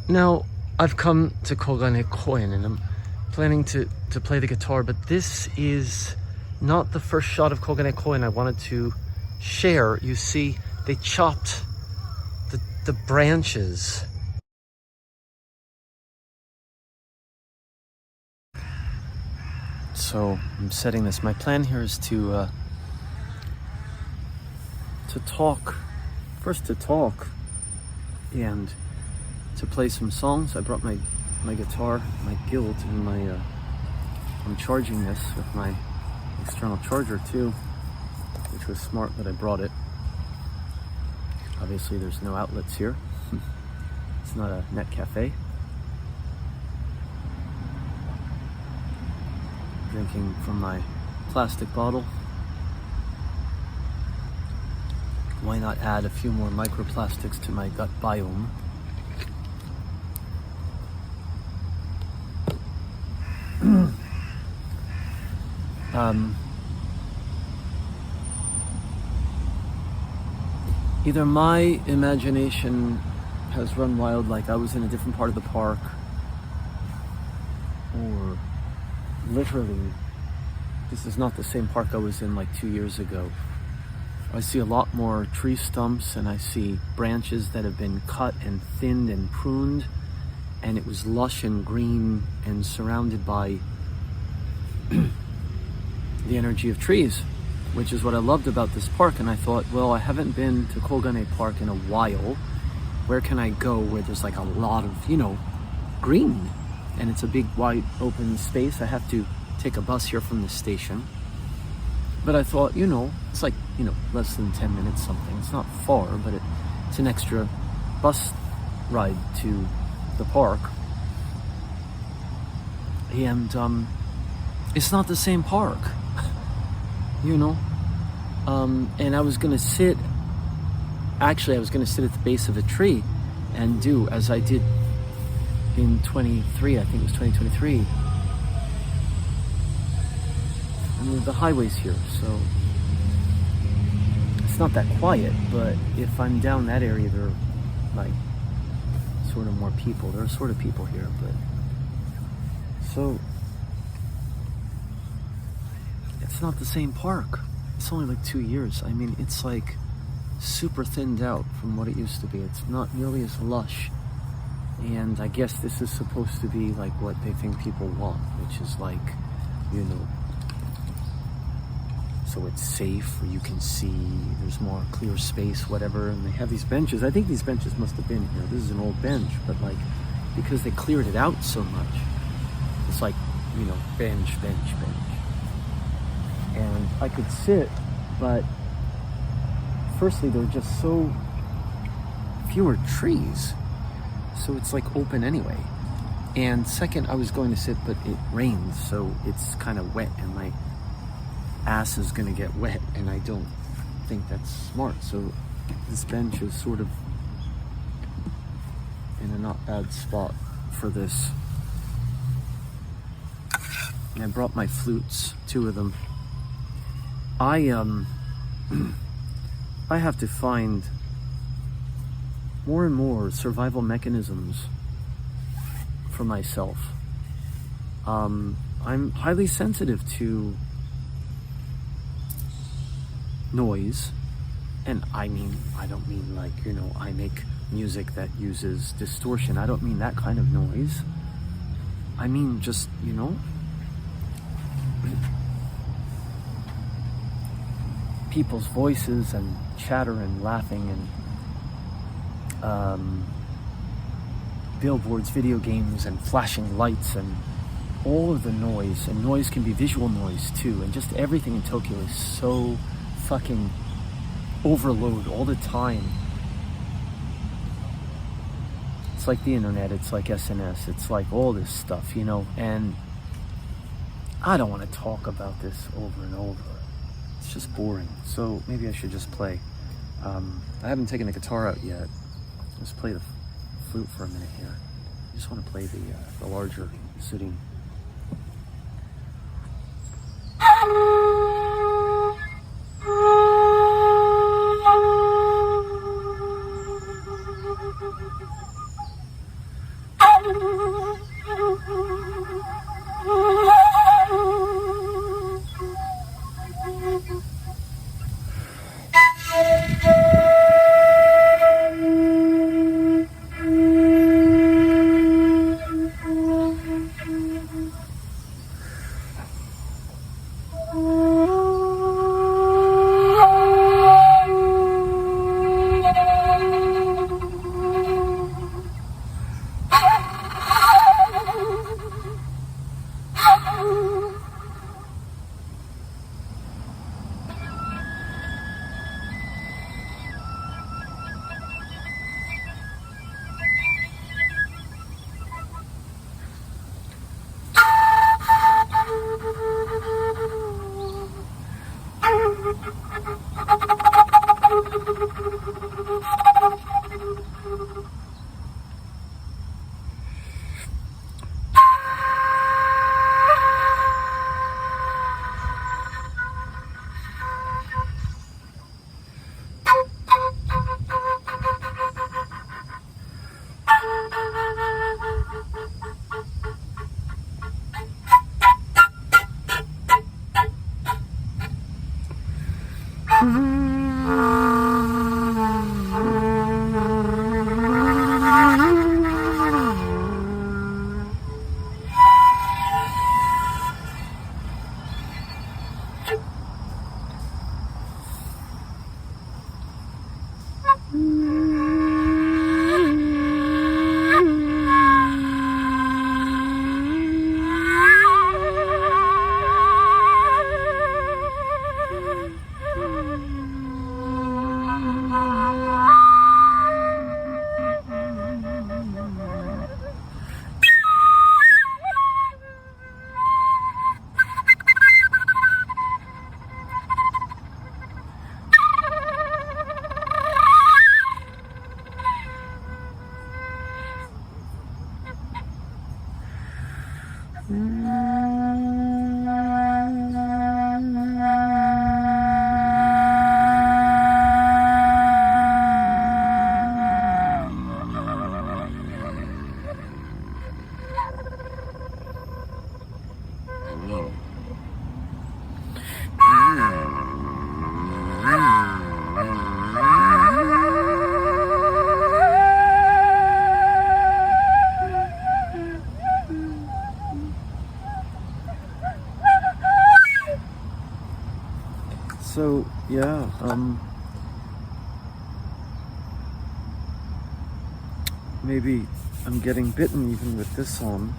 Now, I've come to Koganei Koen and I'm planning to play the guitar, but this is not the first shot of Koganei Koen I wanted to share. You see, they chopped the branches. So I'm setting this. My plan here is to talk, first to talk and to play some songs. I brought my guitar, my guild, and I'm charging this with my external charger too, which was smart that I brought it. Obviously there's no outlets here. It's not a net cafe. Drinking from my plastic bottle. Why not add a few more microplastics to my gut biome? Either my imagination has run wild, like I was in a different part of the park, or literally this is not the same park I was in like 2 years ago. I see a lot more tree stumps and I see branches that have been cut and thinned and pruned, and it was lush and green and surrounded by the energy of trees, which is what I loved about this park. And I thought, well, I haven't been to Koganei Park in a while. Where can I go where there's like a lot of, green? And it's a big wide open space. I have to take a bus here from the station. But I thought, it's like, less than 10 minutes something. It's not far, but it's an extra bus ride to the park. And it's not the same park, and I was gonna sit at the base of a tree and do as I did in 23, I think it was 2023. I mean, the highway's here, so it's not that quiet, but if I'm down that area, there are like sort of more people. There are sort of people here, but so it's not the same park. It's only like 2 years. I mean, it's like super thinned out from what it used to be. It's not nearly as lush. And I guess this is supposed to be like what they think people want, which is like, so it's safe, where you can see, there's more clear space, whatever. And they have these benches. I think these benches must have been here. This is an old bench, but like, because they cleared it out so much, it's like, bench. And I could sit, but firstly, there were just so fewer trees. So it's like open anyway. And second, I was going to sit, but it rained, so it's kind of wet and my ass is gonna get wet, and I don't think that's smart. So this bench is sort of in a not bad spot for this. And I brought my flutes, 2 of them. I have to find more and more survival mechanisms for myself. I'm highly sensitive to noise, and I don't mean like, I make music that uses distortion. I don't mean that kind of noise. I mean just, people's voices and chatter and laughing and billboards, video games, and flashing lights, and all of the noise. And noise can be visual noise too, and just everything in Tokyo is so fucking overload all the time. It's like the internet, it's like SNS, it's like all this stuff, and I don't want to talk about this over and over. It's just boring. So maybe I should just play. I haven't taken the guitar out yet. Let's play the flute for a minute here. I just want to play the larger sitting. So yeah, maybe I'm getting bitten even with this on.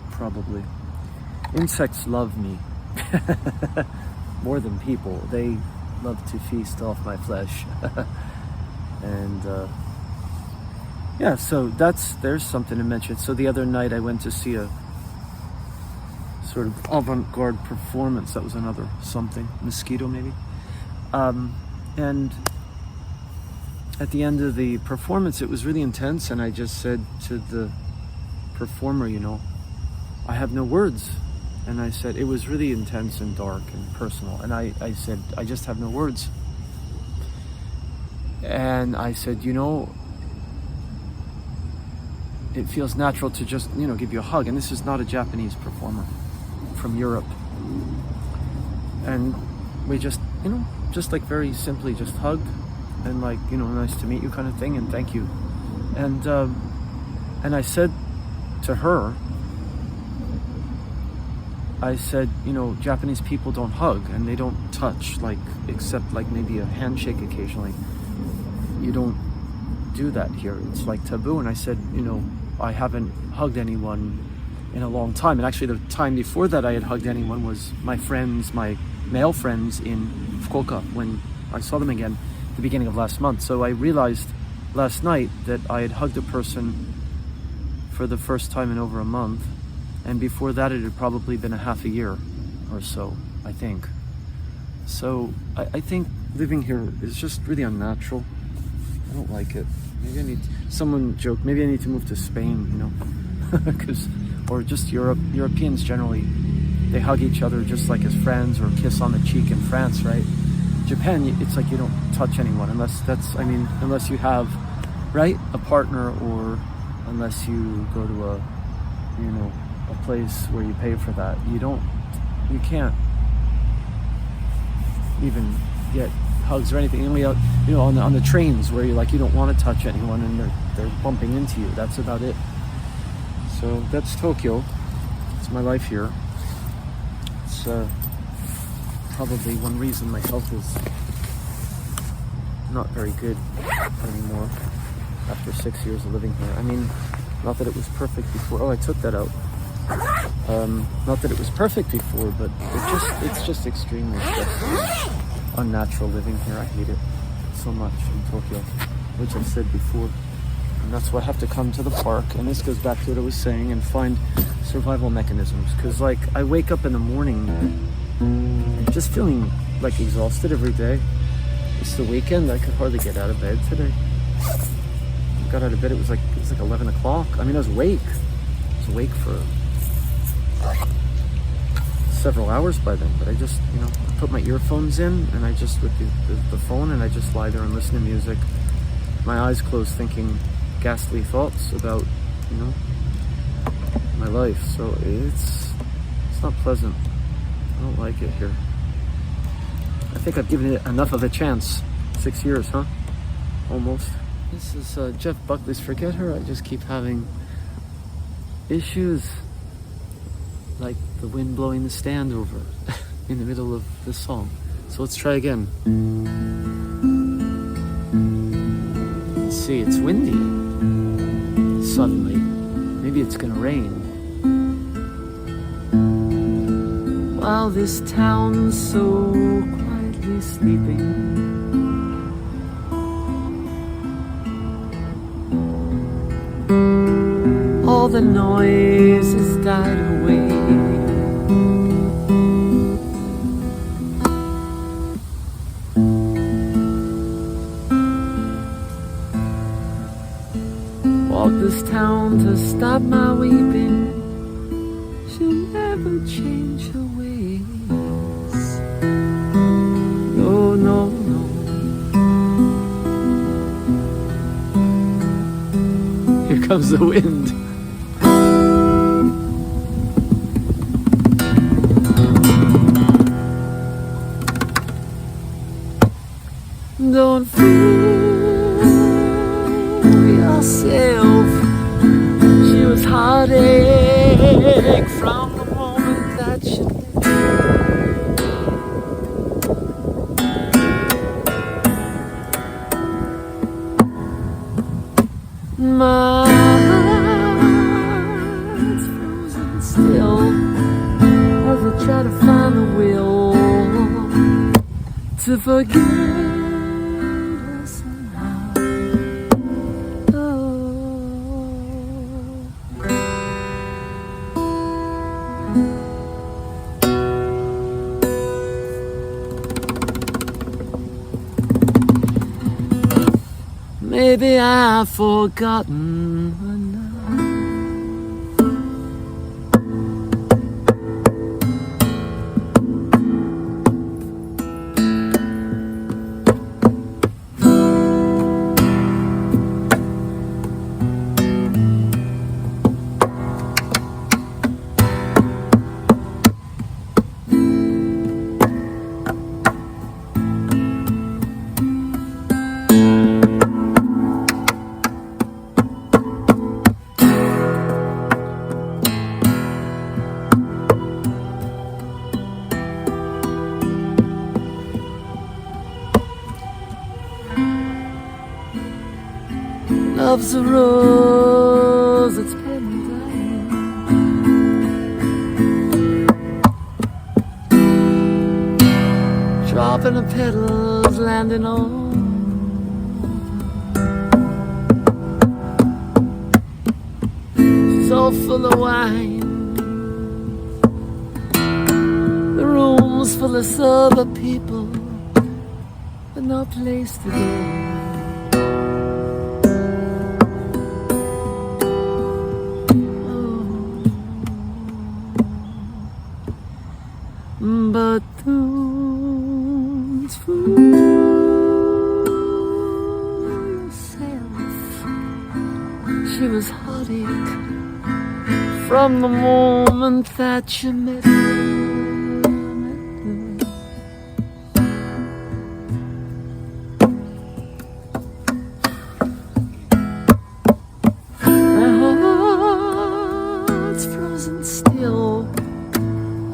Probably. Insects love me more than people. They love to feast off my flesh. And yeah, so there's something to mention. So the other night I went to see a sort of avant-garde performance. That was another something, mosquito maybe. And at the end of the performance, it was really intense, and I just said to the performer, you know, I have no words. And I said, it was really intense and dark and personal. And I said, I just have no words. And I said, you know, it feels natural to just, you know, give you a hug. And this is not a Japanese performer from Europe. And we just, you know, just like very simply just hug and like, you know, nice to meet you kind of thing, and thank you. And I said to her, I said, you know, Japanese people don't hug and they don't touch, like, except like maybe a handshake occasionally. You don't do that here. It's like taboo. And I said, you know, I haven't hugged anyone in a long time. And actually the time before that I had hugged anyone was my friends, my male friends in Fukuoka, when I saw them again at the beginning of last month. So I realized last night that I had hugged a person for the first time in over a month. And before that, it had probably been a half a year or so, I think. So I think living here is just really unnatural. I don't like it. Maybe someone joked, maybe I need to move to Spain, you know, or just Europe. Europeans generally, they hug each other just like as friends, or kiss on the cheek in France, right? Japan, it's like you don't touch anyone unless you have, right, a partner or unless you go to a place where you pay for that. You can't even get hugs or anything. Only out, on the trains where you don't want to touch anyone and they're bumping into you. That's about it. So that's Tokyo. It's my life here. It's probably one reason my health is not very good anymore after 6 years of living here. I mean, not that it was perfect before. Oh, I took that out. Not that it was perfect before, but it's just extremely stressful. Unnatural living here. I hate it so much in Tokyo, which I've said before. And that's why I have to come to the park, and this goes back to what I was saying, and find survival mechanisms. Because I wake up in the morning just feeling exhausted every day. It's the weekend. I could hardly get out of bed today. I got out of bed, it was like 11 o'clock. I mean, I was awake. I was awake for several hours by then, but I just, I put my earphones in, and I just, with the phone, and I just lie there and listen to music. My eyes closed, thinking ghastly thoughts about, my life. So it's not pleasant. I don't like it here. I think I've given it enough of a chance. 6 years, huh? Almost. This is Jeff Buckley's Forget Her. I just keep having issues, like the wind blowing the stand over in the middle of this song. So let's try again. Let's see, it's windy. Suddenly. Maybe it's gonna rain. While this town's so quietly sleeping, all the noise has died away. Walk this town to stop my weeping. She'll never change her ways. No, no, no. Here comes the wind. Don't fool yourself. She was heartache from the moment that she my heart's frozen still as I try to find the will to forget. Maybe I've forgotten her now. Love's a rose that's paling down, dropping the petals, landing on so full of wine. The room's full of sober people, but no place to go. But don't fool yourself. She she was heartache from the moment that you met her. My heart's frozen still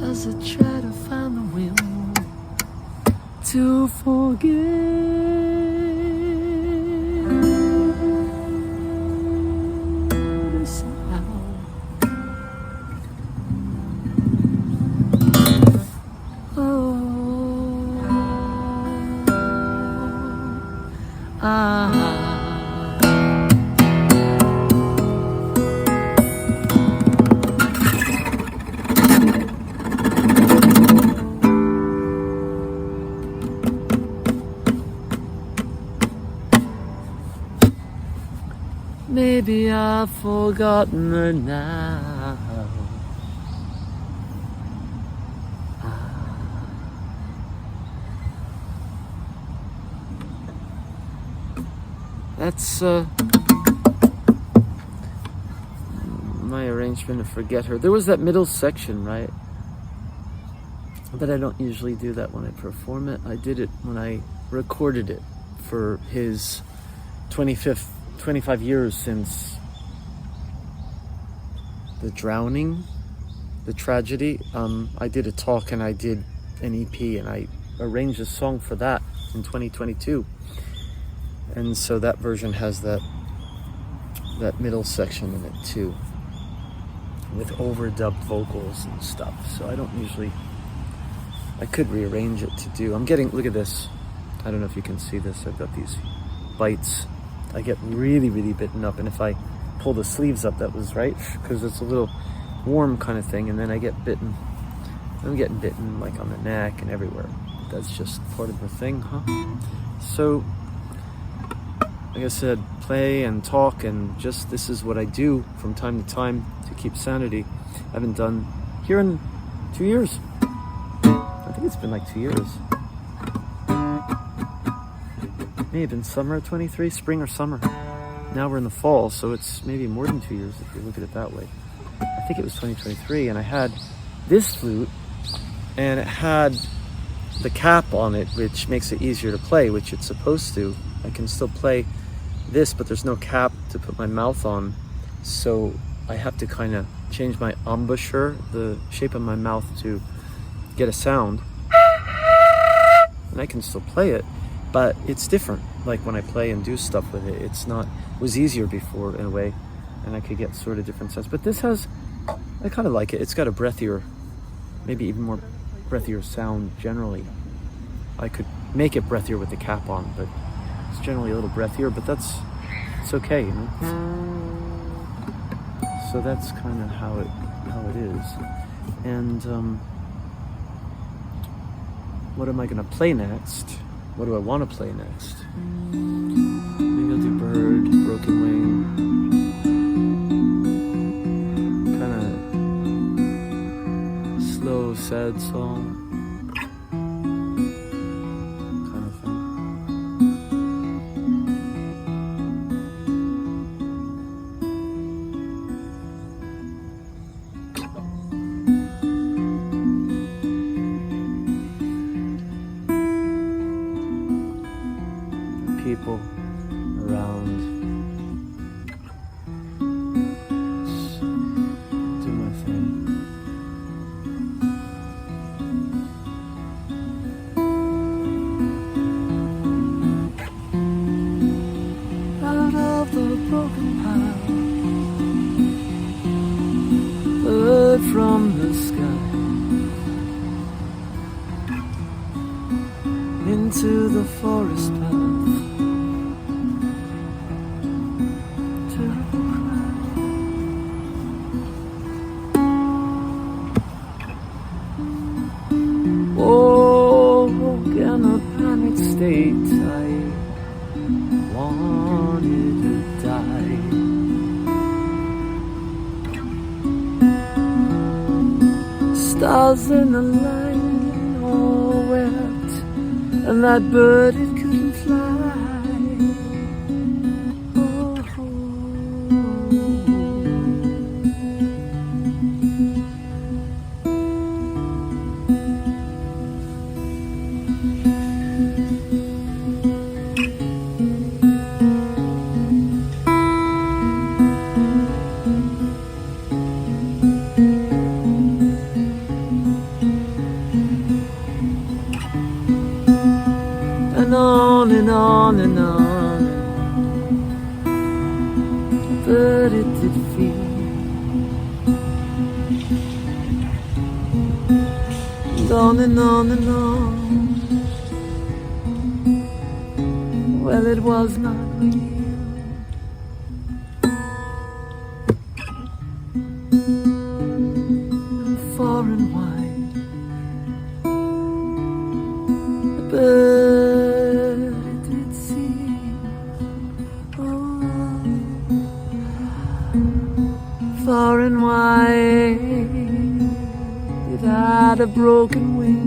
as I try to find the will to forget. Maybe I've forgotten her now. That's my arrangement to Forget Her. There was that middle section, right? But I don't usually do that when I perform it. I did it when I recorded it for his 25 years since the drowning, the tragedy. I did a talk and I did an EP and I arranged a song for that in 2022. And so that version has that middle section in it too, with overdubbed vocals and stuff. So I don't usually, I could rearrange it to do. I'm getting, look at this. I don't know if you can see this. I've got these bites. I get really, really bitten up. And if I pull the sleeves up, that was right, because it's a little warm kind of thing. And then I get bitten. I'm getting bitten like on the neck and everywhere. That's just part of the thing, huh? So, like I said, play and talk and just this is what I do from time to time to keep sanity. I haven't done here in 2 years. I think it's been like 2 years. May have been summer 23, spring or summer. Now we're in the fall, so it's maybe more than 2 years if you look at it that way. I think it was 2023, and I had this flute, and it had the cap on it, which makes it easier to play, which it's supposed to. I can still play this, but there's no cap to put my mouth on, so I have to kind of change my embouchure, the shape of my mouth, to get a sound. And I can still play it, but it's different. Like when I play and do stuff with it, it was easier before in a way, and I could get sort of different sounds. But this has, I kind of like it. It's got a breathier, maybe even more breathier sound generally. I could make it breathier with the cap on, but it's generally a little breathier, but it's okay, you know? So that's kind of how it is. And what am I gonna play next? What do I want to play next? Maybe I'll do Bird, Broken Wing. Kind of slow, sad song. Kind of thing. People around. Just do my thing. Out of the broken pile, bird from the sky, into the forest path. Oh, in a panic state, I wanted to die. Stars in the line all wept, and that bird, it couldn't fly. Oh, on and on. But it did feel. And on and on and on. Well, it was not real. And far and wide, but it did seem, oh, far and wide, it had a broken wing.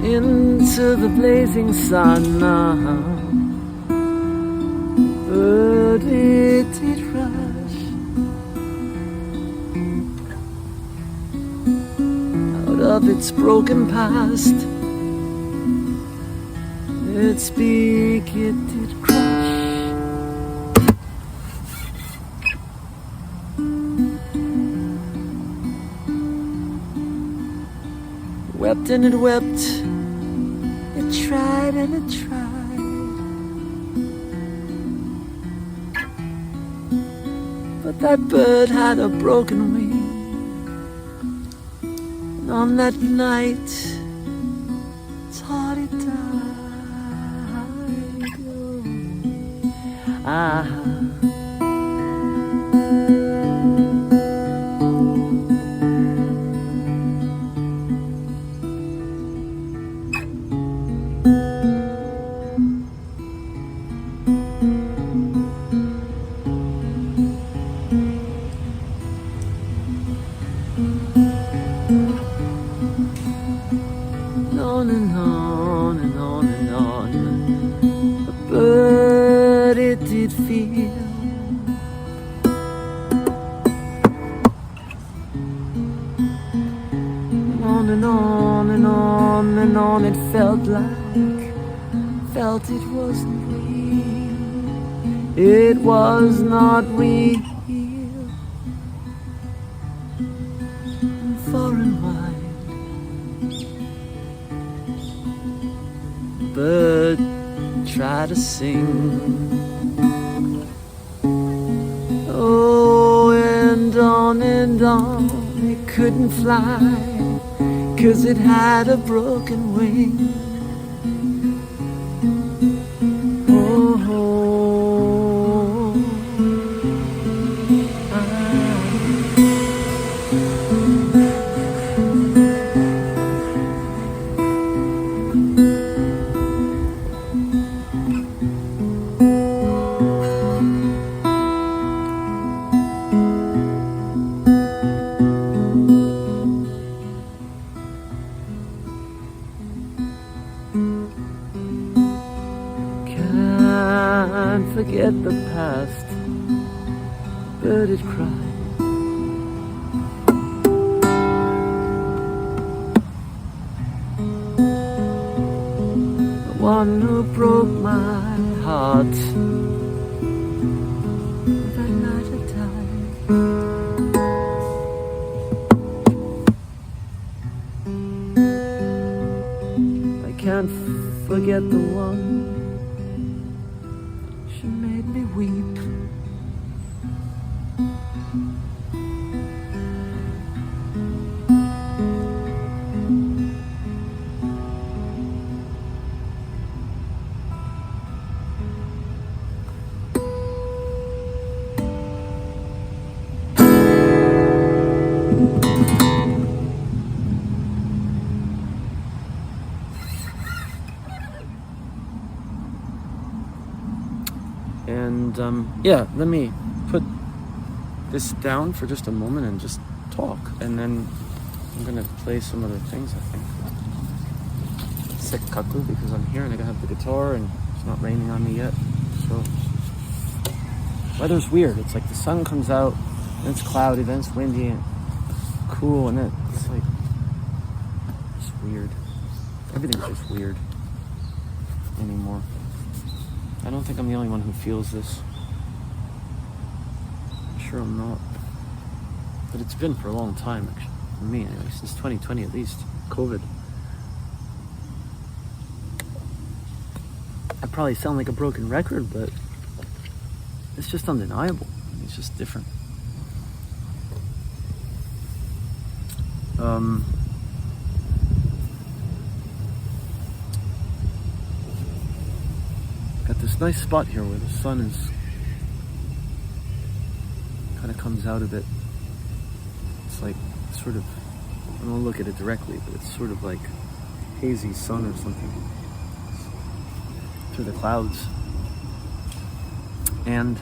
Into the blazing sun now, but it did rush out of its broken past. Its beak it did crush. Wept and it wept. It tried and it tried, but that bird had a broken wing. And on that night, its heart it died. Oh. Ah. On and on and on and on, but it did feel. And on and on and on and on, it felt it wasn't real. It was not real. And far and wide, bird try to sing. Oh, and on it couldn't fly, 'cause it had a broken wing. Oh, can't forget the past, but it cried. The one who broke my heart, that night I died. I can't forget the one. She made me weep. And yeah, let me put this down for just a moment and just talk, and then I'm gonna play some other things, I think. Sekkaku, because I'm here and I gotta have the guitar and it's not raining on me yet, so weather's weird. It's like the sun comes out, and it's cloudy, then it's windy and cool, and then it's like, it's weird. Everything's just weird anymore. I don't think I'm the only one who feels this. I'm sure I'm not. But it's been for a long time, actually. For me, anyway, since 2020 at least. COVID. I probably sound like a broken record, but it's just undeniable. It's just different. Got this nice spot here where the sun is kind of comes out of it. It's like sort of, I don't look at it directly, but it's sort of like hazy sun or something through the clouds. And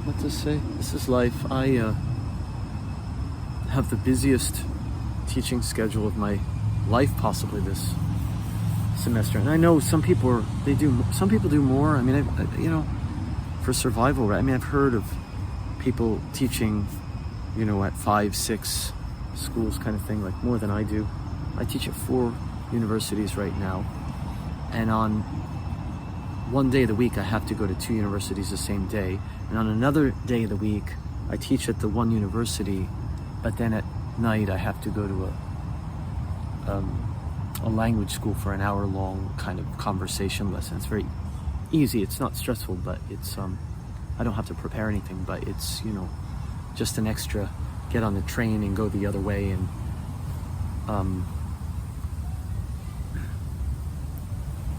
what to say? This is life. I have the busiest teaching schedule of my life possibly this semester, and I know some people do more. I mean, you know, for survival, right? I mean, I've heard of people teaching, you know, at 5, 6 schools kind of thing, like more than I do. I teach at 4 universities right now, and on one day of the week I have to go to 2 universities the same day, and on another day of the week I teach at the one university, but then at night I have to go to a language school for an hour-long kind of conversation lesson. It's very easy. It's not stressful, but it's I don't have to prepare anything, but it's, you know, just an extra get on the train and go the other way and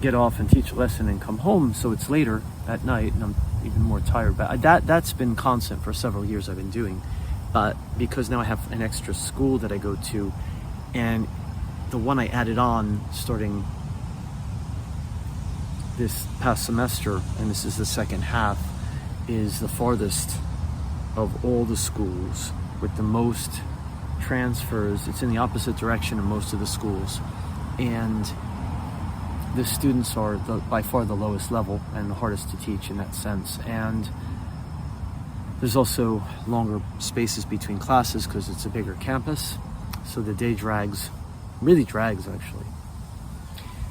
get off and teach a lesson and come home, so it's later at night and I'm even more tired. But that's been constant for several years I've been doing, but because now I have an extra school that I go to, and the one I added on starting this past semester, and this is the second half, is the farthest of all the schools with the most transfers. It's in the opposite direction of most of the schools, and the students are by far the lowest level and the hardest to teach in that sense. And there's also longer spaces between classes because it's a bigger campus, so the day really drags actually.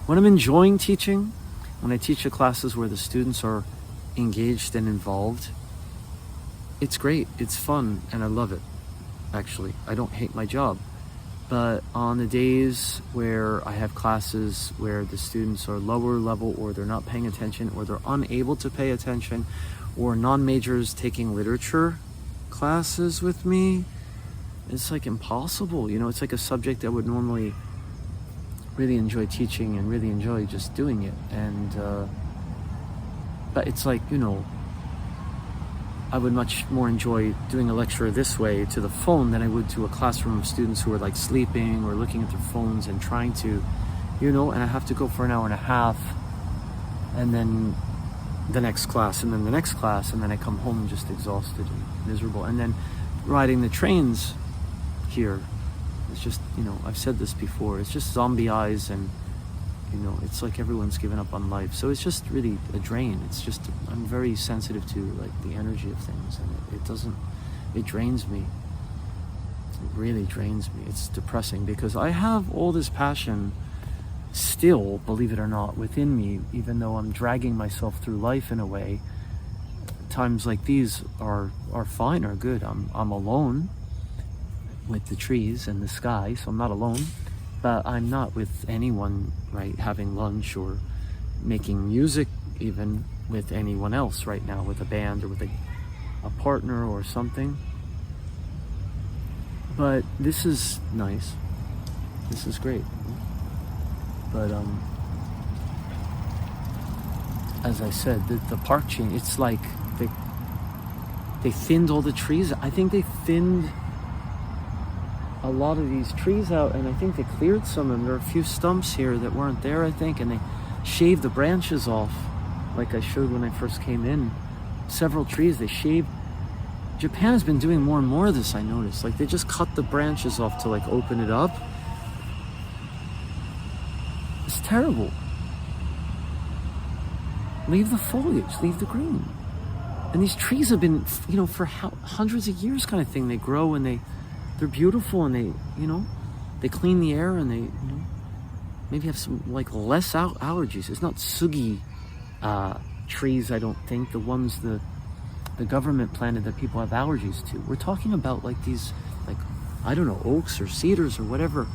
When I'm enjoying teaching, when I teach the classes where the students are engaged and involved, it's great, it's fun, and I love it, actually. I don't hate my job. But on the days where I have classes where the students are lower level, or they're not paying attention, or they're unable to pay attention, or non-majors taking literature classes with me, it's like impossible. You know, it's like a subject I would normally really enjoy teaching and really enjoy just doing it. And but it's like, you know, I would much more enjoy doing a lecture this way to the phone than I would to a classroom of students who are like sleeping or looking at their phones and trying to, you know, and I have to go for an hour and a half, and then the next class, and then the next class, and then I come home just exhausted and miserable. And then riding the trains here, it's just, you know, I've said this before, it's just zombie eyes, and, you know, it's like everyone's given up on life. So it's just really a drain. It's just, I'm very sensitive to like the energy of things, and it drains me. It really drains me. It's depressing because I have all this passion still, believe it or not, within me, even though I'm dragging myself through life in a way. Times like these are fine, are good. I'm alone with the trees and the sky, so I'm not alone, but I'm not with anyone, right, having lunch or making music even with anyone else right now, with a band or with a partner or something. But this is nice. This is great. But as I said, the park change, it's like they thinned all the trees. I think they thinned a lot of these trees out, and I think they cleared some of them. There are a few stumps here that weren't there, I think, and they shaved the branches off, like I showed when I first came in. Several trees they shaved. Japan has been doing more and more of this, I noticed. Like, they just cut the branches off to like open it up. It's terrible. Leave the foliage, leave the green. And these trees have been, for hundreds of years kind of thing. They grow and they're beautiful, and they clean the air, and they, maybe have some like less allergies. It's not sugi trees, I don't think, the ones the government planted that people have allergies to. We're talking about like these, like, I don't know, oaks or cedars or whatever.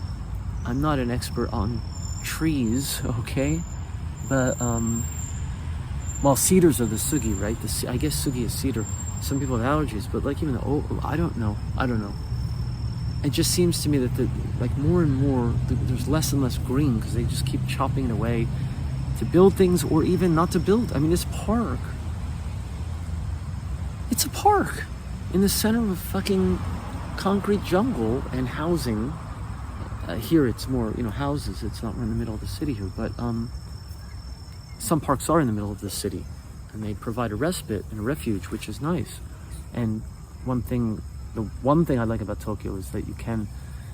I'm not an expert on trees, okay? But, well, cedars are the sugi, right? I guess sugi is cedar. Some people have allergies, but like even the oak, I don't know. It just seems to me that like more and more, there's less and less green because they just keep chopping it away to build things, or even not to build. I mean, this park, it's a park in the center of a fucking concrete jungle and housing. Here it's more, houses. It's not in the middle of the city here, but some parks are in the middle of the city, and they provide a respite and a refuge, which is nice. And the one thing I like about Tokyo is that you can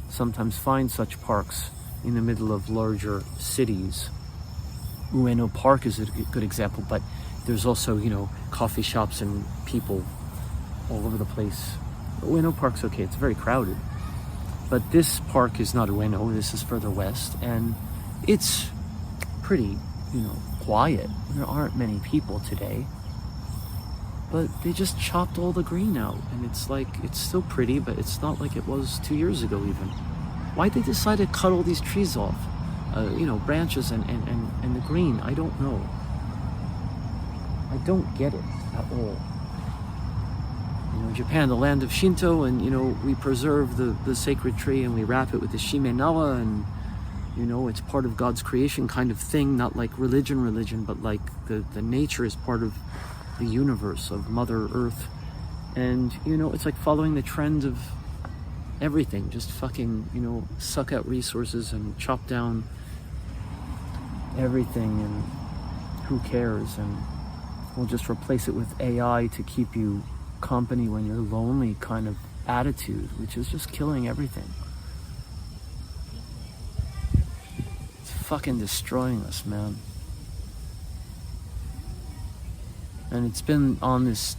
sometimes find such parks in the middle of larger cities. Ueno Park is a good example, but there's also, coffee shops and people all over the place. Ueno Park's okay, it's very crowded. But this park is not Ueno, this is further west, and it's pretty, quiet. There aren't many people today. But they just chopped all the green out, and it's like, it's still pretty, but it's not like it was 2 years ago even. Why'd they decide to cut all these trees off? Branches and the green, I don't know. I don't get it at all. Japan, the land of Shinto, and we preserve the sacred tree and we wrap it with the shimenawa, and it's part of God's creation kind of thing, not like religion, but like the nature is part of the universe, of Mother Earth. And it's like following the trend of everything, just fucking suck out resources and chop down everything, and who cares, and we'll just replace it with AI to keep you company when you're lonely kind of attitude, which is just killing everything. It's fucking destroying us, man. And it's been on this,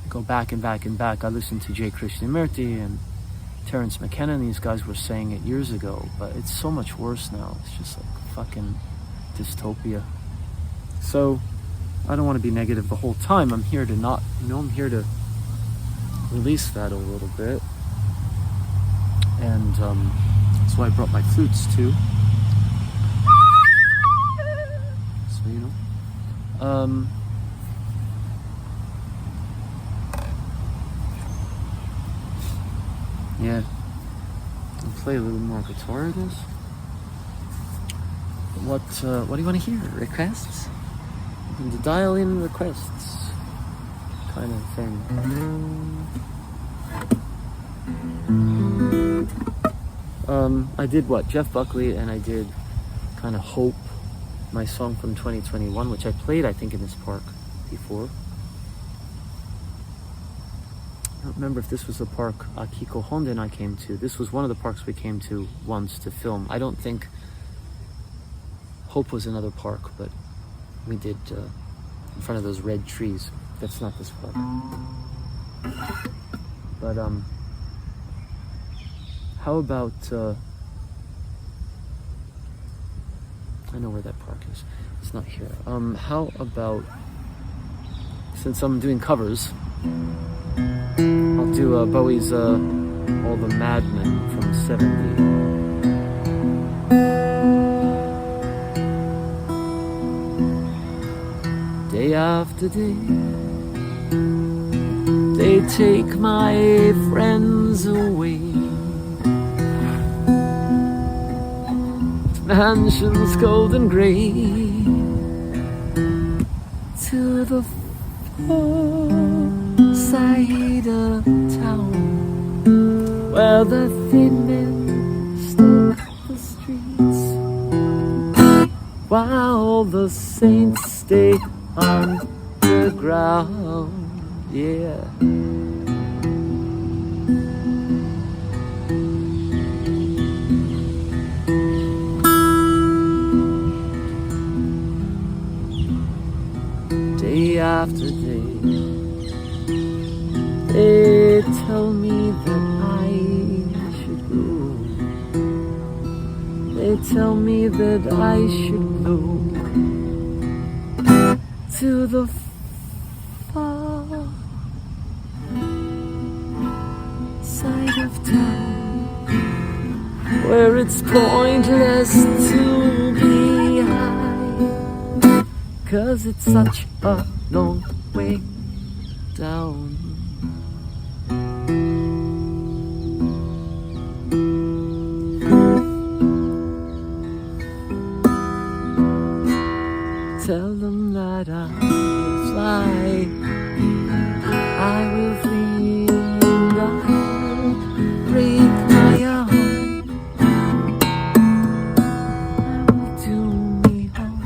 go back and back and back. I listened to J. Krishnamurti and Terrence McKenna, and these guys were saying it years ago, but it's so much worse now. It's just like fucking dystopia. So I don't want to be negative the whole time. I'm here to not, I'm here to release that a little bit. And that's why I brought my flutes too. So, yeah, I'll play a little more guitar, I guess. What do you want to hear? Requests? You can dial in requests, kind of thing. I did Jeff Buckley, and I did kind of Hope, my song from 2021, which I played, I think, in this park before. I don't remember if this was the park Akiko Honda and I came to. This was one of the parks we came to once to film. I don't think Hope was another park, but we did in front of those red trees. That's not this park. But how about I know where that park is. It's not here. How about, since I'm doing covers, I'll do Bowie's All the Madmen from 70. Day after day, they take my friends away. Mansions gold and grey, to the far side of town, where the thin men stalk the streets, while the saints stay on the ground. Yeah. day after day. They tell me that I should go. They tell me that I should go to the far side of town, where it's pointless to be high, 'cause it's such a long way down. Tell them that I will fly, I will flee, and I'll break my arm. I will do me harm.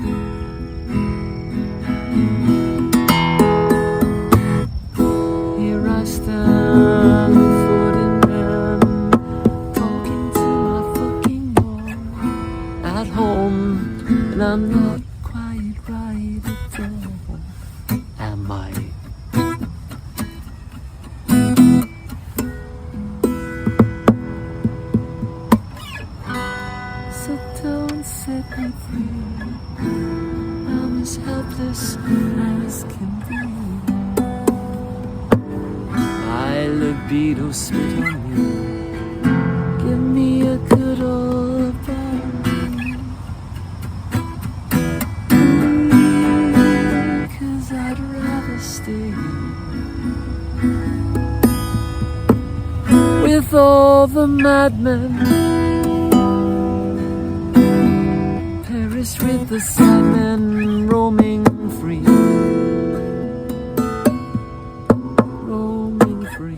Here I stand, foot in hand, talking to my fucking wall at home, and I'm not right at all, am I? So don't set me free, I'm as helpless as can be. My libido spit on you, give me a good old bone. I'd rather stay with all the madmen, perish with the sadmen roaming free, roaming free.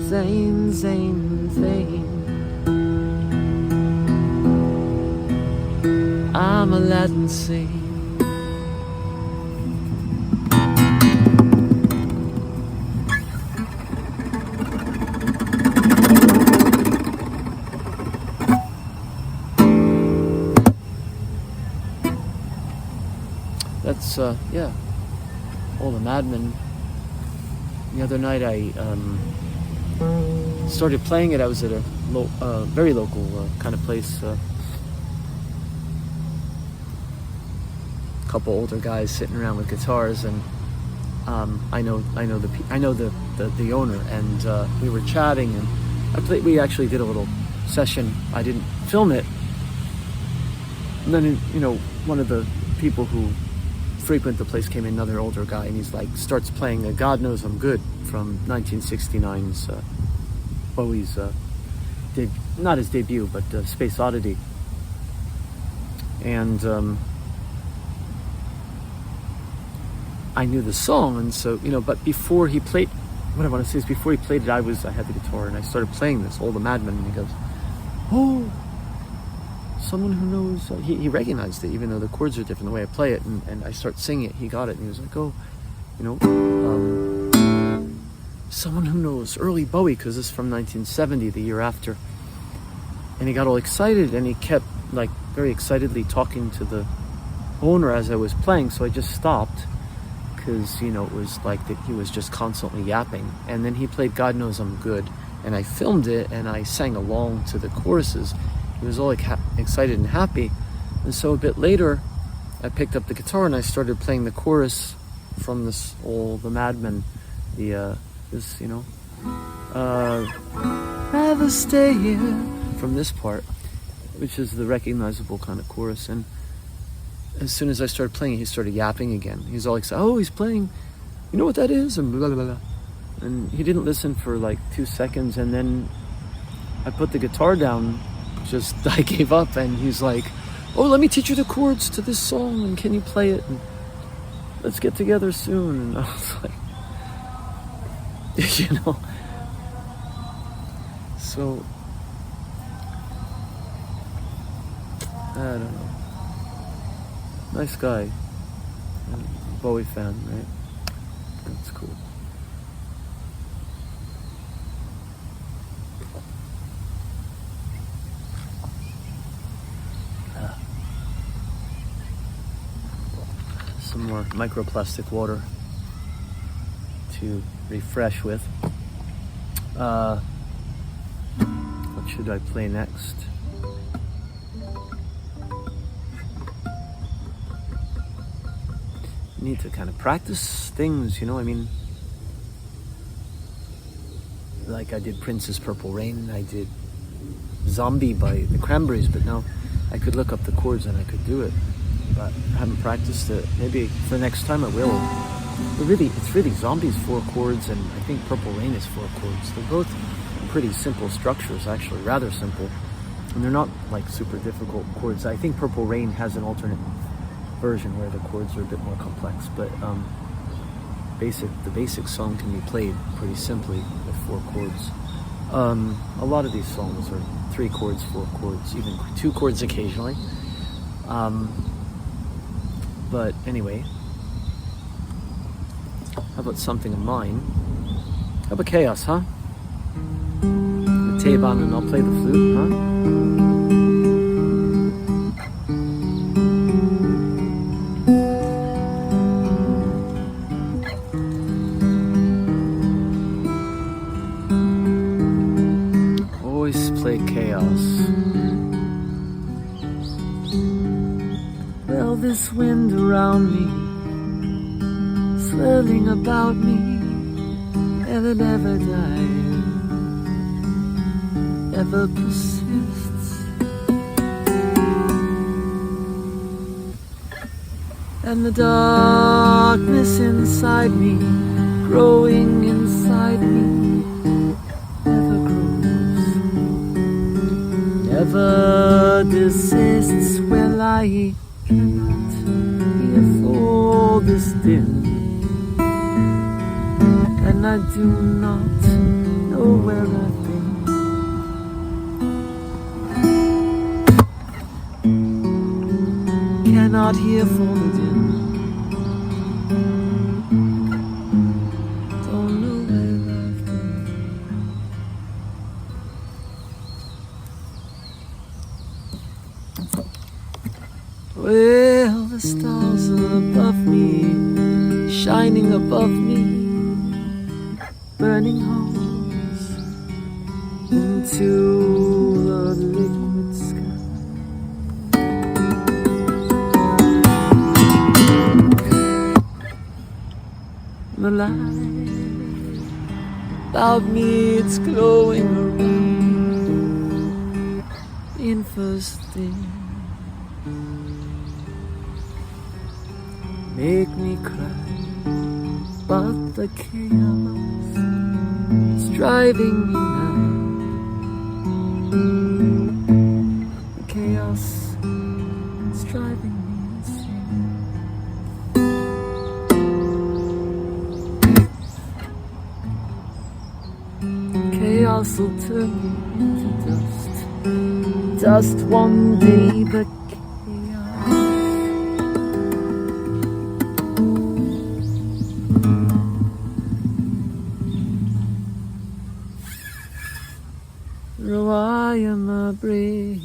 Zane, Zane, Zane, I'm Aladdin Sane. That's yeah, all the Madmen. The other night I started playing it. I was at a very local kind of place. A couple older guys sitting around with guitars, and I know the owner, and we were chatting, and we actually did a little session. I didn't film it, and then one of the people who frequent the place came in, another older guy, and he's like starts playing a God Knows I'm Good from 1969's Bowie's not his debut, but Space Oddity. And I knew the song, and so but before he played, what I want to say is before he played it, I had the guitar and I started playing this, All the Madmen, and he goes, "Oh, someone who knows," he recognized it, even though the chords are different, the way I play it, and I start singing it, he got it, and he was like, "Oh, someone who knows early Bowie," because this is from 1970, the year after. And he got all excited, and he kept like very excitedly talking to the owner as I was playing, so I just stopped, because it was like that he was just constantly yapping. And then he played God Knows I'm Good, and I filmed it, and I sang along to the choruses. He was all like excited and happy. And so a bit later, I picked up the guitar and I started playing the chorus from this All the Madmen, rather stay here, from this part, which is the recognizable kind of chorus. And as soon as I started playing it, he started yapping again. He's all excited. "Oh, he's playing, you know what that is?" And blah, blah, blah. And he didn't listen for like 2 seconds, and then I put the guitar down, I gave up, and he's like, "Oh, let me teach you the chords to this song, and can you play it? And let's get together soon." And I was like, you know. So I don't know. Nice guy. Bowie fan, right? That's cool. Some more microplastic water to refresh with. What should I play next? Need to kind of practice things, you know. I mean, like I did Prince's Purple Rain, I did Zombie by the Cranberries, but now I could look up the chords and I could do it, but I haven't practiced it. Maybe for next time I will. But really, it's really Zombie's 4 chords, and I think Purple Rain is 4 chords. They're both pretty simple structures, actually, rather simple, and they're not like super difficult chords. I think Purple Rain has an alternate version where the chords are a bit more complex, but the basic song can be played pretty simply with 4 chords. A lot of these songs are 3 chords, 4 chords, even 2 chords occasionally. But anyway, how about something of mine? How about Chaos, huh? The Taban and I'll play the flute, huh? This wind around me, swirling about me, ever never dies, ever persists. And the darkness inside me, growing inside me, never grows, never desists. Well, I cannot hear for this din, and I do not know where I've been. Cannot hear for the din, don't know where I've been. Well, the stars are above me, shining above me, burning holes into the liquid sky. The light about me, it's glowing around in first thing. Make me cry, but the chaos is driving me mad. The chaos is driving me insane. Chaos will turn me into dust, dust one day, but why am I brave?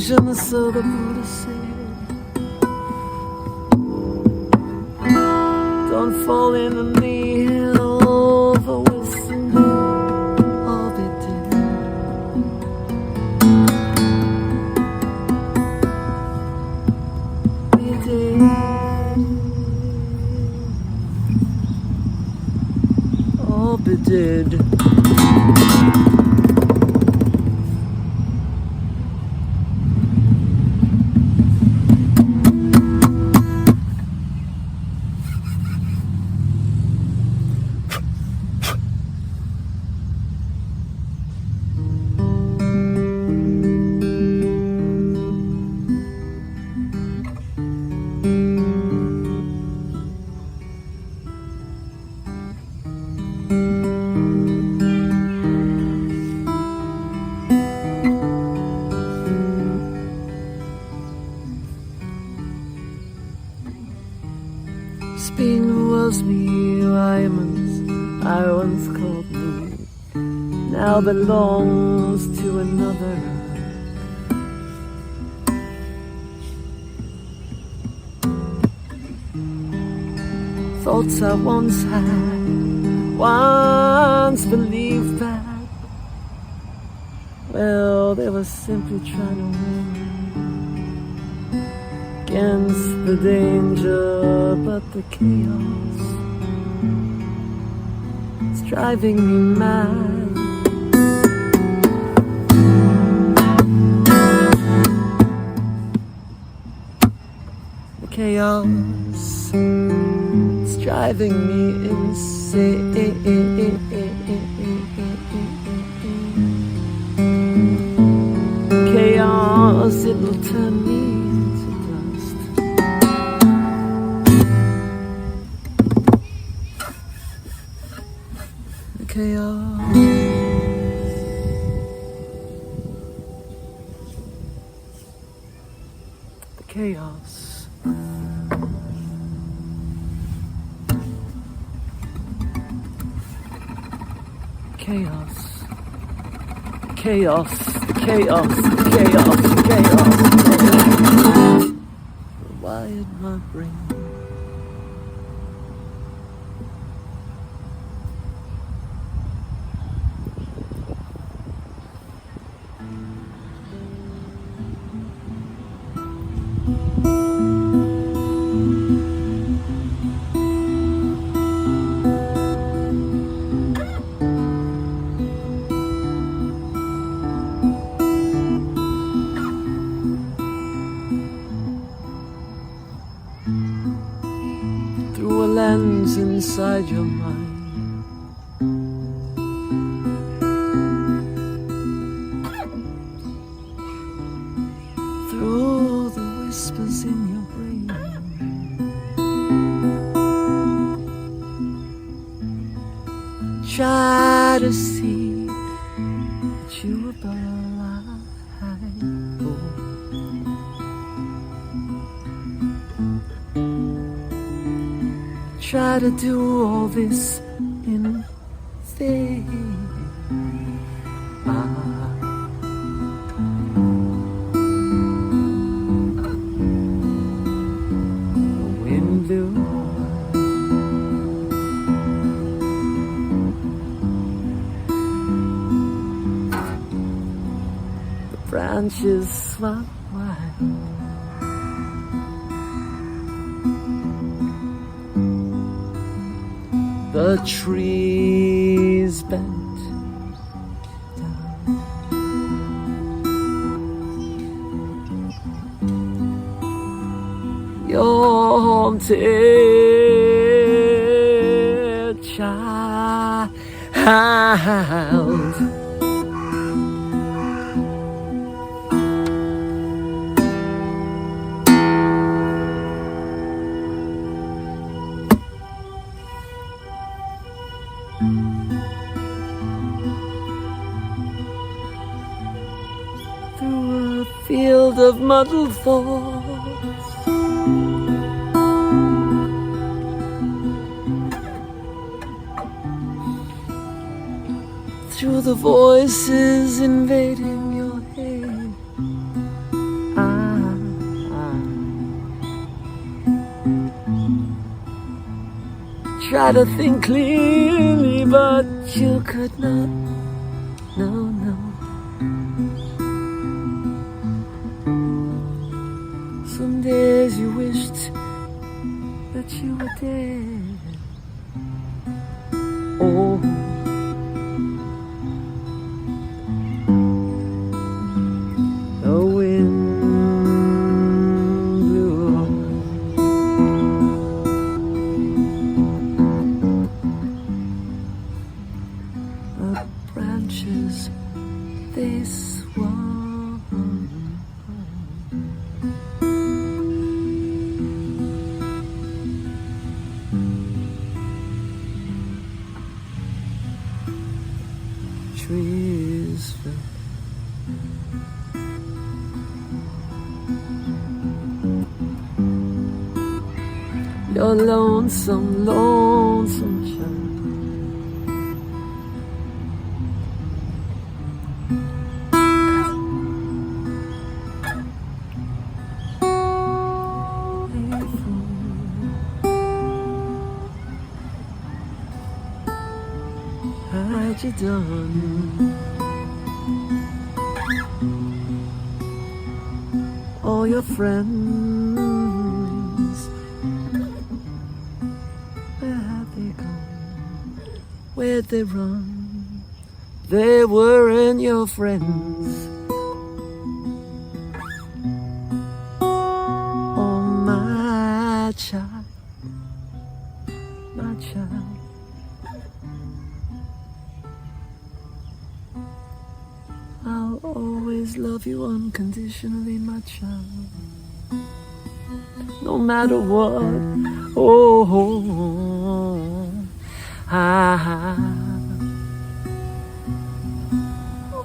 vision, so the Buddha said. Don't fall in the middle of a wisdom, all be dead. Be dead. All be dead. Spring was me, I once called me, now belongs to another. Thoughts I once had, once believed that, well, they were simply trying to win against the danger, but the chaos is driving me mad. The chaos is driving me insane. Chaos, it'll turn me into dust. The chaos, the chaos. Chaos, chaos, chaos, chaos, chaos, chaos. Wired my brain. Through a lens inside your mind, through the whispers in your brain, try to see that you were alive. Try to do all this in vain. The wind blew, the branches swung wide. The trees bent down. Your haunted child. Through a field of muddled thoughts, through the voices invading your head, Try to think clearly, but you could not. No, no. Some days you wished that you were dead. Oh, the wind blew on. The branches they swung. Trees fell. You're lonesome, lonesome child. Had you done? All your friends, where have they gone? Where'd they run? They weren't your friends. Oh, my child, my child. I'll always love you unconditionally, my child. No matter what. Oh,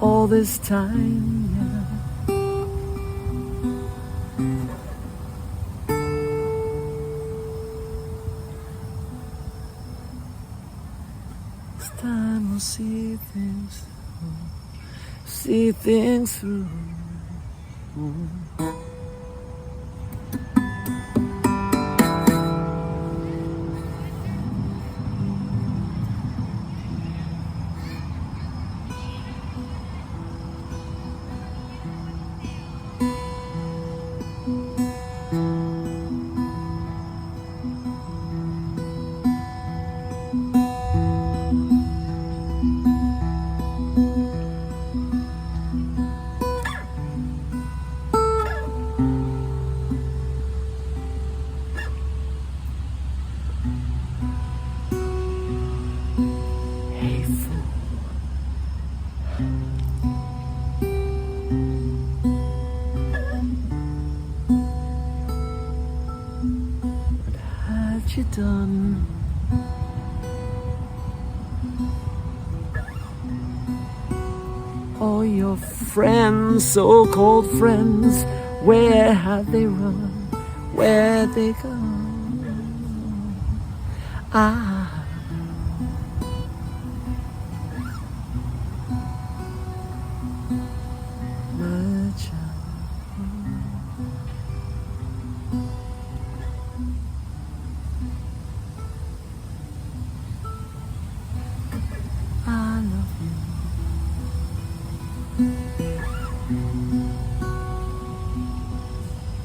all this time, yeah. This time we'll see things through. See things through. You done? All your friends, so-called friends, where have they run? Where they gone? My child.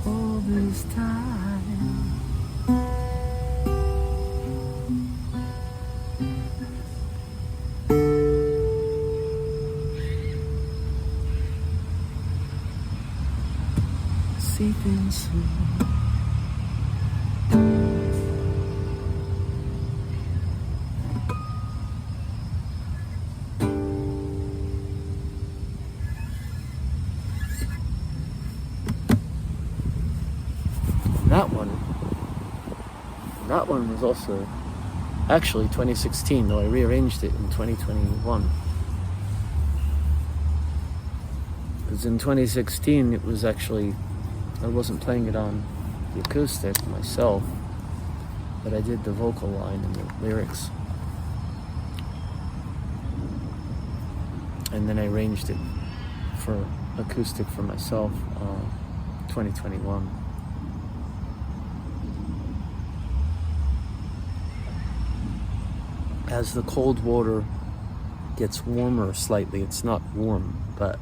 All this time, see things through. That one was also actually 2016, though I rearranged it in 2021. Because in 2016 it was actually, I wasn't playing it on the acoustic myself, but I did the vocal line and the lyrics. And then I arranged it for acoustic for myself 2021. as the cold water gets warmer slightly, it's not warm, but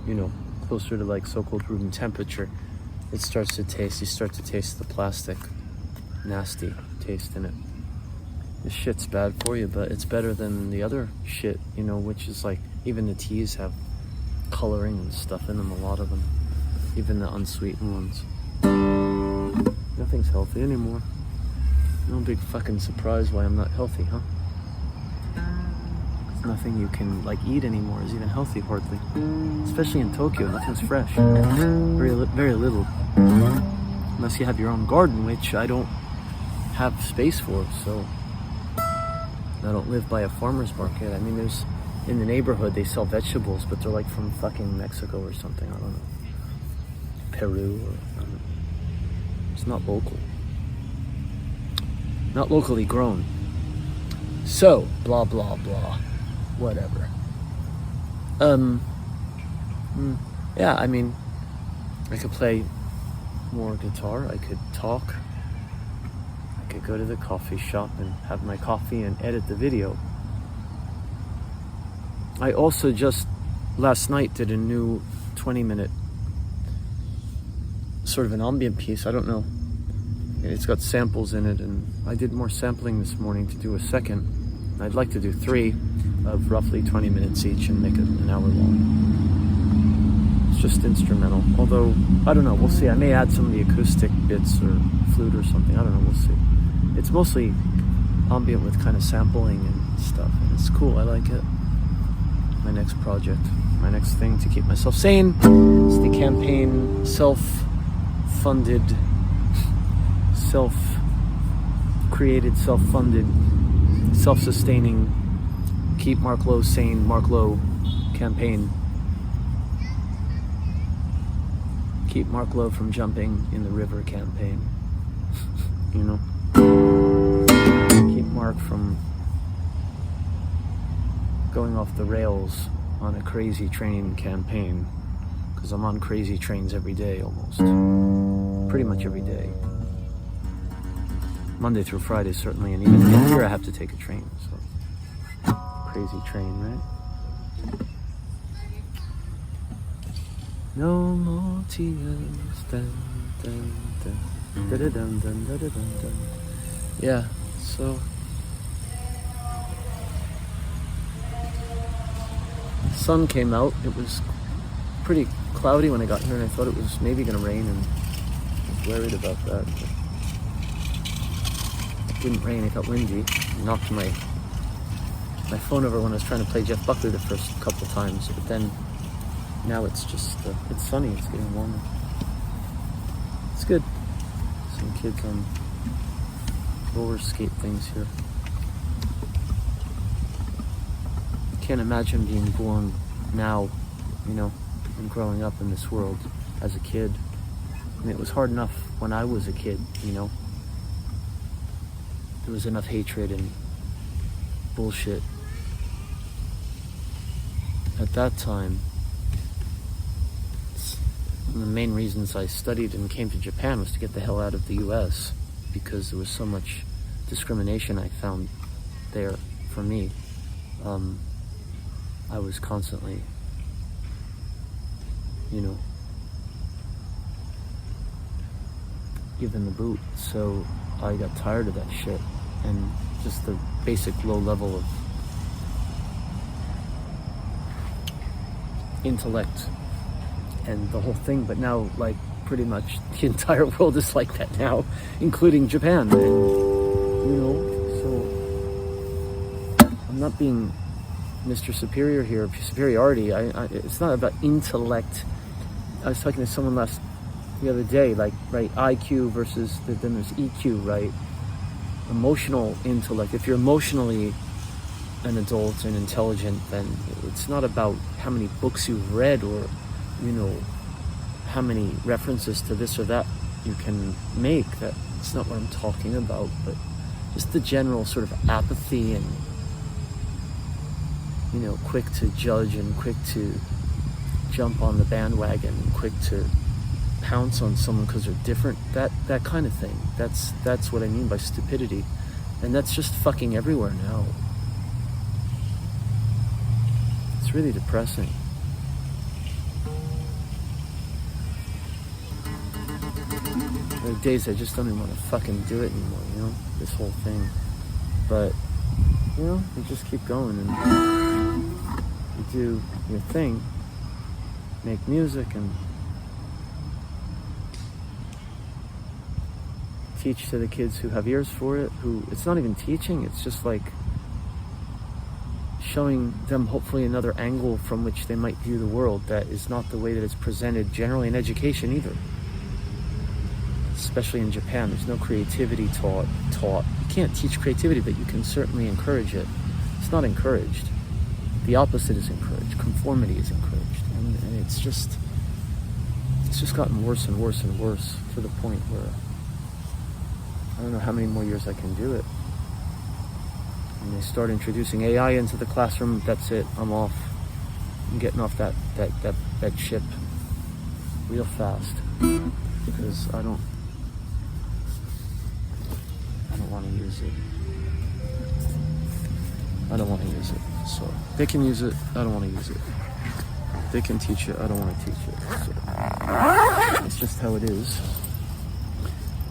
you know, closer to like so-called room temperature, it starts to taste, you start to taste the plastic nasty taste in it. This shit's bad for you, but it's better than the other shit, you know, which is like, even the teas have coloring and stuff in them, a lot of them, even the unsweetened ones. Nothing's healthy anymore. No big fucking surprise why I'm not healthy, huh? Nothing you can like eat anymore is even healthy, hardly. Especially in Tokyo, nothing's fresh. Very little. Unless you have your own garden, which I don't have space for, so I don't live by a farmer's market. I mean, there's, in the neighborhood, they sell vegetables, but they're like from fucking Mexico or something, I don't know. Peru, or I don't know. It's not local. Not locally grown. So, blah, blah, blah. Whatever. Yeah, I mean, I could play more guitar, I could talk, I could go to the coffee shop and have my coffee and edit the video. I also just last night did a new 20-minute sort of an ambient piece. I don't know, it's got samples in it, and I did more sampling this morning to do a second. I'd like to do 3 of roughly 20 minutes each and make it an hour long. It's just instrumental, although I don't know, we'll see. I may add some of the acoustic bits or flute or something, I don't know, we'll see. It's mostly ambient with kind of sampling and stuff, and it's cool, I like it. My next project, my next thing to keep myself sane is the campaign, self-funded, self-created, self-funded, self-sustaining, keep Marc Lowe sane, Marc Lowe campaign. Keep Marc Lowe from jumping in the river campaign. You know? Keep Marc from going off the rails on a crazy train campaign. Because I'm on crazy trains every day almost. Pretty much every day. Monday through Friday certainly, and even here I have to take a train, so crazy train, right? No more tears, dun, dun, dun, dun, dun, dun, dun, dun, dun, dun. Yeah, so the sun came out. It was pretty cloudy when I got here, and I thought it was maybe gonna rain, and I was worried about that. But it didn't rain, it got windy. It knocked my phone over when I was trying to play Jeff Buckley the first couple times, but then now it's just, it's sunny, it's getting warmer. It's good. Some kids on roller skate things here. Can't imagine being born now, you know, and growing up in this world as a kid. I mean, it was hard enough when I was a kid, you know. There was enough hatred and bullshit at that time. One of the main reasons I studied and came to Japan was to get the hell out of the US, because there was so much discrimination I found there for me. I was constantly, you know, given the boot, so I got tired of that shit, and just the basic low level of intellect and the whole thing. But now, like, pretty much the entire world is like that now, including Japan, and you know, so I'm not being Mr. Superior here, superiority. It's not about intellect. I was talking to someone the other day, like, right, IQ versus then there's EQ, right? Emotional intellect. If you're emotionally an adult and intelligent, then it's not about how many books you've read or, you know, how many references to this or that you can make. That's not what I'm talking about, but just the general sort of apathy and, you know, quick to judge and quick to jump on the bandwagon and quick to pounce on someone because they're different, that kind of thing. That's what I mean by stupidity, and that's just fucking everywhere now. It's really depressing. There are days I just don't even want to fucking do it anymore, you know, this whole thing. But, you know, you just keep going and you do your thing, make music and teach to the kids who have ears for it, who, it's not even teaching, it's just like showing them hopefully another angle from which they might view the world that is not the way that it's presented generally in education either. Especially in Japan, there's no creativity taught. You can't teach creativity, but you can certainly encourage it. It's not encouraged. The opposite is encouraged. Conformity is encouraged. And it's just gotten worse and worse and worse to the point where I don't know how many more years I can do it. When they start introducing AI into the classroom, that's it. I'm off. I'm getting off that ship real fast because I don't want to use it. I don't want to use it. So they can use it. I don't want to use it. They can teach it. I don't want to teach it. So it's just how it is.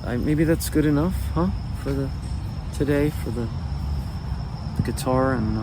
Maybe that's good enough, huh? For today, for the guitar and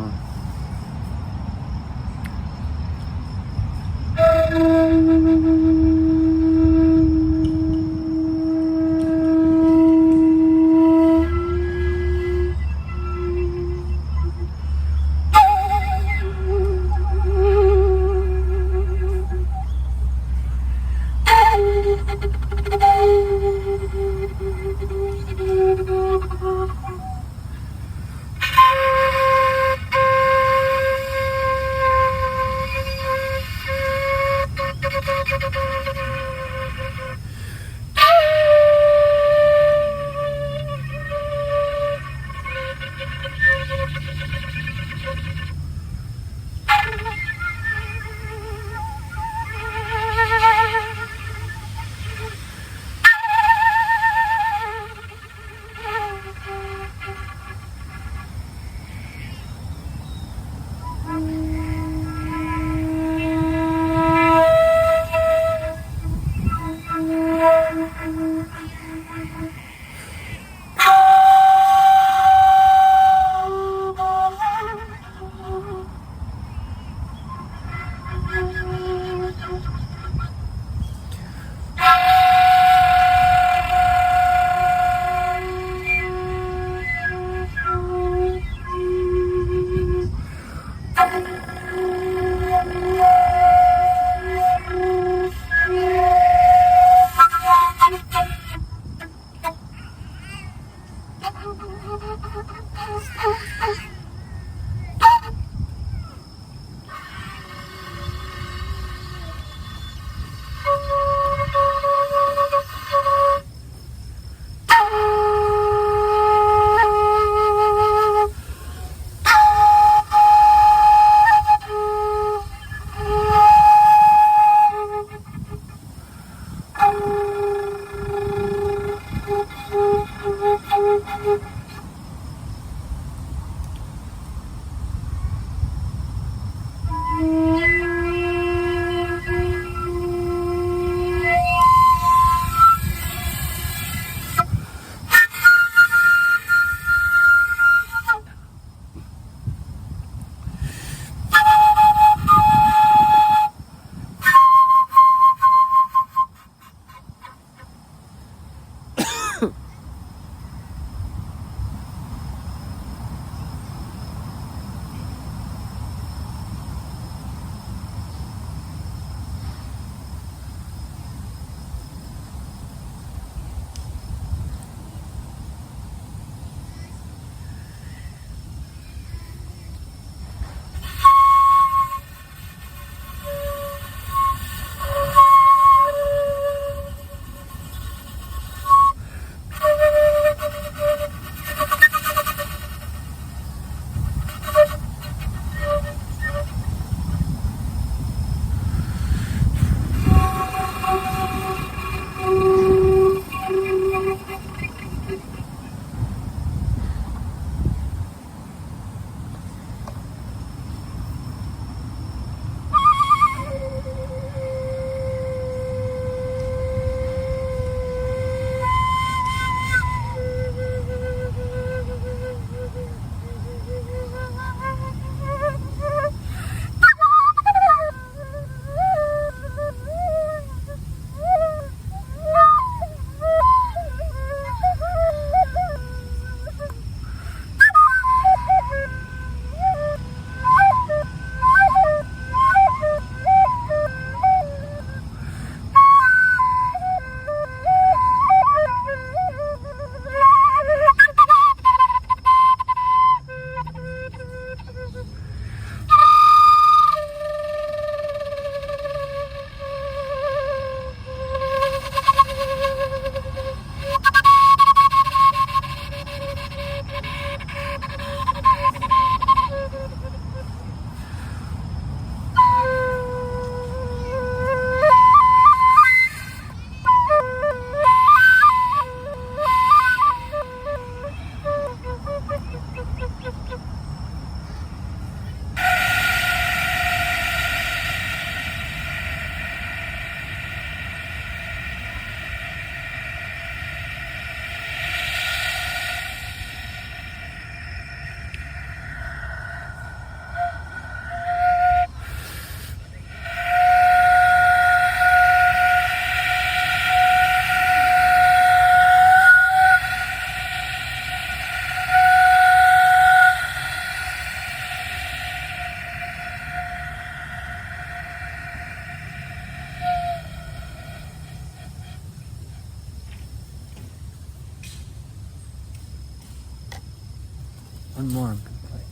One more I'm gonna play.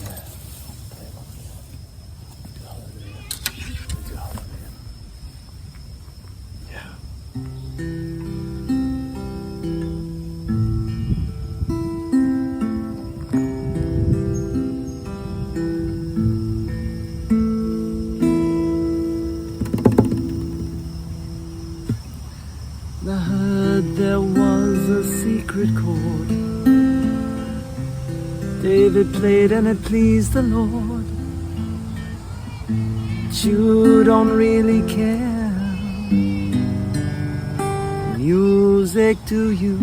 Yeah. Play one more. Do hallelujah. Do hallelujah. Yeah. I heard there was a secret chord David played and it pleased the Lord. But you don't really care. Music to you.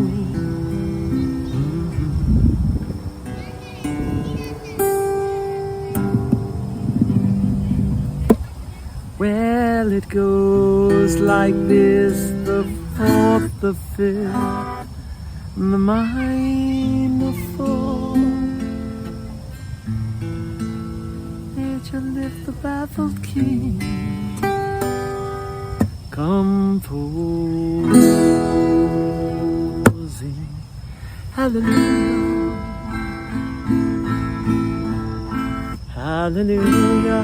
Well, it goes like this: the fourth, the fifth, the minor fall. Did you lift the baffled king? Composing hallelujah, hallelujah,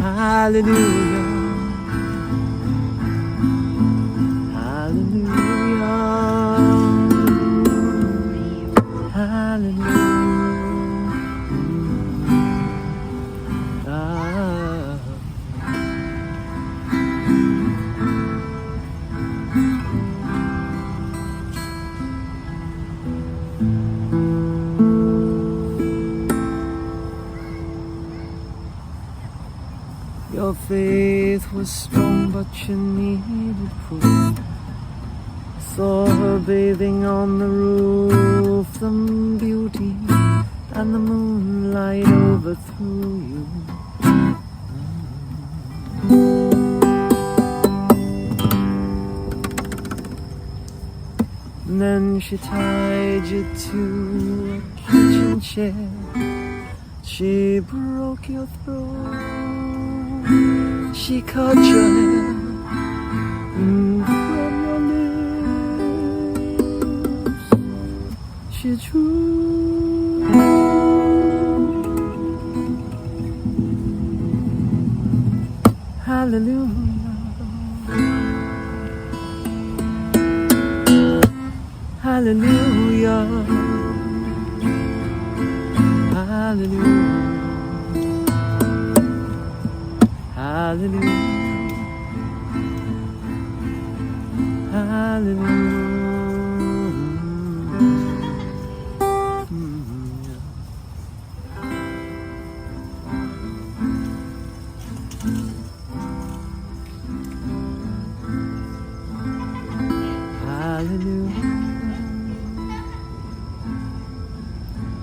hallelujah, hallelujah, hallelujah. Your faith was strong, but you needed proof. I saw her bathing on the roof, the beauty and the moonlight overthrew you. And then she tied you to a kitchen chair. She broke your throat. She cut your hair from your lips. She drew hallelujah, hallelujah, hallelujah. Hallelujah, hallelujah,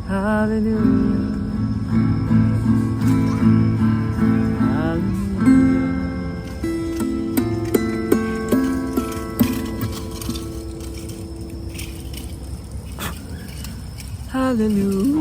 hallelujah, hallelujah.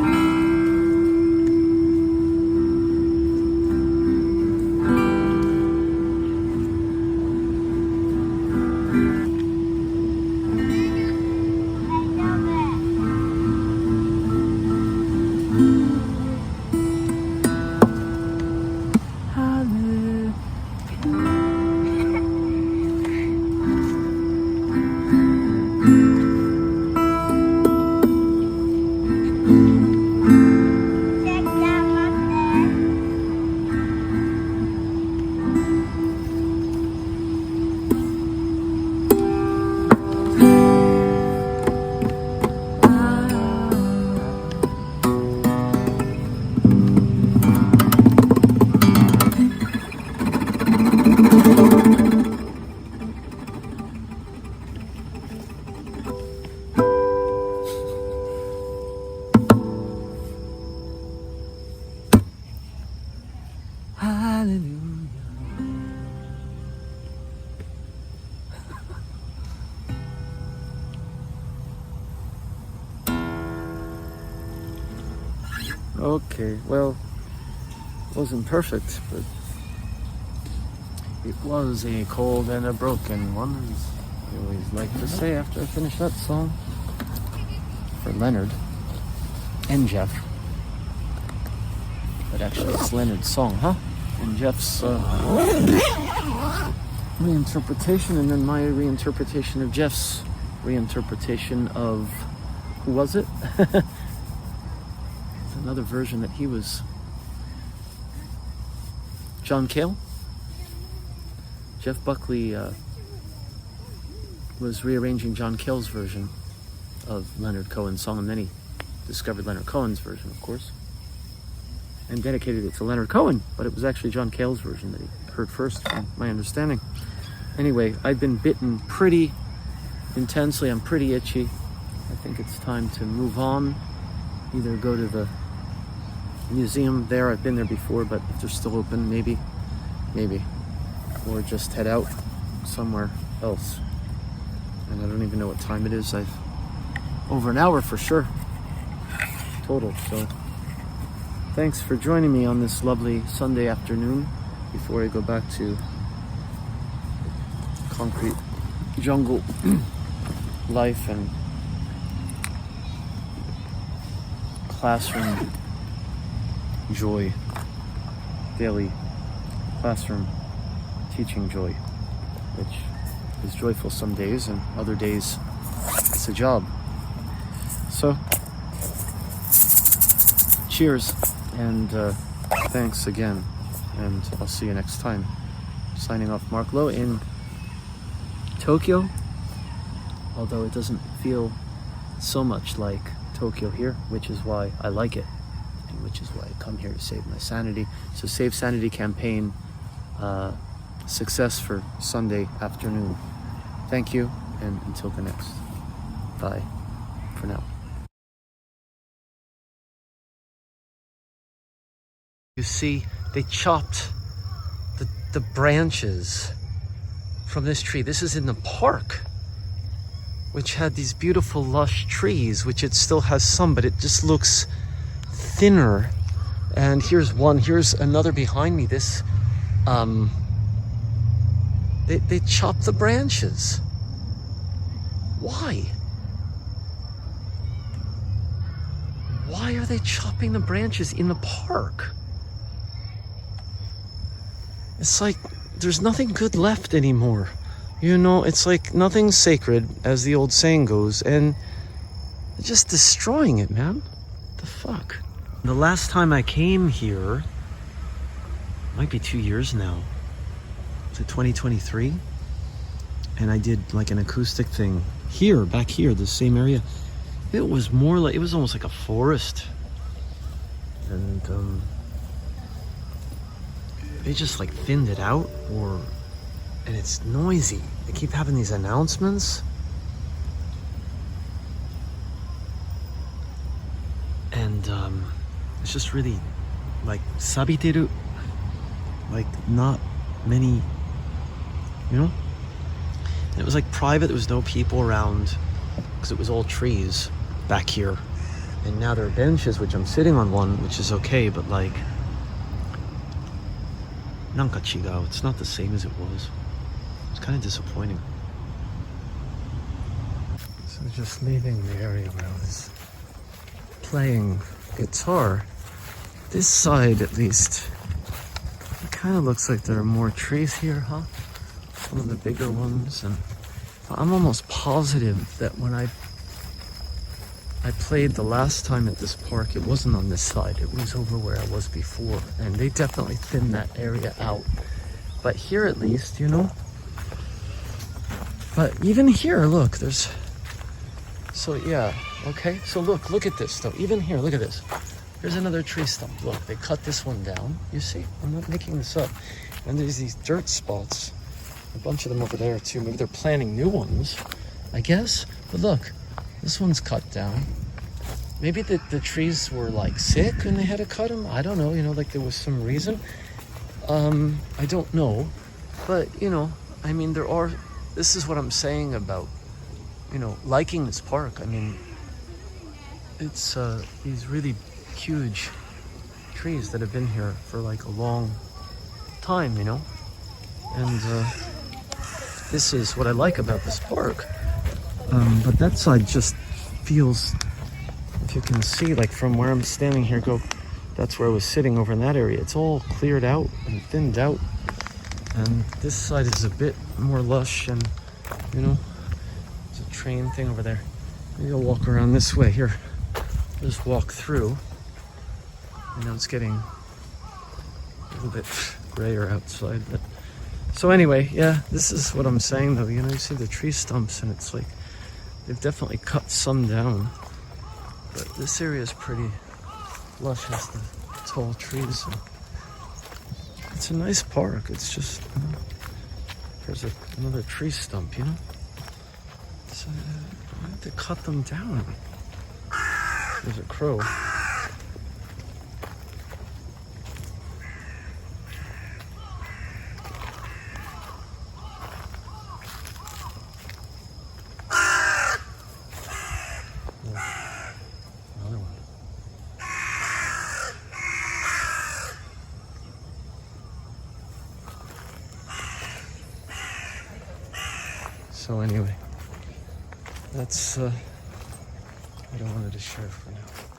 Hallelujah. Okay, well, it wasn't perfect, but it was a cold and a broken one. I always like to say after I finish that song. For Leonard and Jeff. But actually it's Leonard's song, huh? And Jeff's reinterpretation, and then my reinterpretation of Jeff's reinterpretation of, who was it? It's another version that he was, John Cale? Jeff Buckley was rearranging John Cale's version of Leonard Cohen's song, and then he discovered Leonard Cohen's version, of course, and dedicated it to Leonard Cohen, but it was actually John Cale's version that he heard first, from my understanding. Anyway, I've been bitten pretty intensely. I'm pretty itchy. I think it's time to move on. Either go to the museum there. I've been there before, but if they're still open, maybe. Or just head out somewhere else. And I don't even know what time it is. I've over an hour for sure, total. So thanks for joining me on this lovely Sunday afternoon before I go back to concrete jungle life and classroom joy, daily classroom teaching joy, which is joyful some days, and other days it's a job. So cheers, and thanks again, and I'll see you next time. Signing off, Marc Lowe in Tokyo, although it doesn't feel so much like Tokyo here, which is why I like it, and which is why I come here to save my sanity. So Save Sanity campaign, success for Sunday afternoon. Thank you, and until the next. Bye for now. You see, they chopped the branches from this tree. This is in the park, which had these beautiful lush trees, which it still has some, but it just looks thinner. And here's one, here's another behind me. This, they chopped the branches. Why? Why are they chopping the branches in the park? It's like there's nothing good left anymore. You know, it's like nothing's sacred, as the old saying goes, and they're just destroying it, man. What the fuck? The last time I came here, might be 2 years now. Was it 2023? And I did like an acoustic thing here, back here, the same area. It was more like, it was almost like a forest. And they just like thinned it out, and it's noisy. They keep having these announcements. And it's just really like sabiteru, like not many, you know? And it was like private, there was no people around because it was all trees back here. And now there are benches, which I'm sitting on one, which is okay, but like, nanka chigao, it's not the same as it was. It's kind of disappointing. So just leaving the area where I was playing guitar, this side at least, it kind of looks like there are more trees here, huh? Some of the bigger ones, and I'm almost positive that when I played the last time at this park, it wasn't on this side, it was over where I was before, and they definitely thinned that area out. But here at least, you know, but even here, look, there's, so yeah, okay, so look at this though, even here, look at this. Here's another tree stump, look, they cut this one down, you see, I'm not making this up. And there's these dirt spots, a bunch of them over there too, maybe they're planting new ones, I guess, but look, this one's cut down. Maybe the trees were like sick and they had to cut them, I don't know, you know, like there was some reason. I don't know, but you know, I mean, this is what I'm saying about, you know, liking this park. I mean, it's these really huge trees that have been here for like a long time, you know, and this is what I like about this park. But that side just feels, if you can see, like from where I'm standing here, that's where I was sitting over in that area. It's all cleared out and thinned out. And this side is a bit more lush and, you know, there's a train thing over there. Maybe I'll walk around this way here. Just walk through. You know, it's getting a little bit grayer outside, but so anyway, yeah, this is what I'm saying though. You know, you see the tree stumps and it's like they've definitely cut some down, but this area is pretty lush, has the tall trees. And it's a nice park. It's just, you know, there's another tree stump, you know. So I have to cut them down. There's a crow. So anyway, that's what I wanted to share for now.